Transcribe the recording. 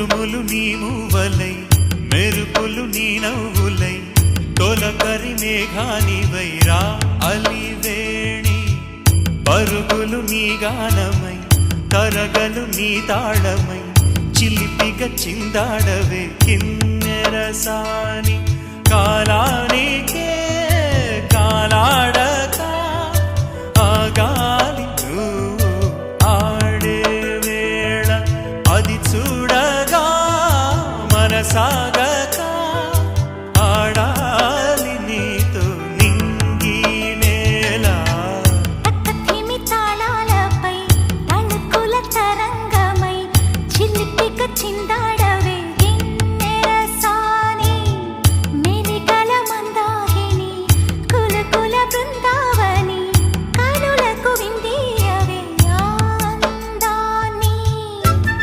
ఉరుములు నీ మూవలై మెరుపులు నీ నవ్వులై తొలకరి మేఘానివైరా అలివేణి పరుగులు నీ గానమై తరగలు నీ తాళమై చిలిపిగ చిందాడవే కిన్నెరసాని కాలానికే కాలాడక ఆగాలి నువ్వు ఆడే వేళ అది చూడగా మనసాగ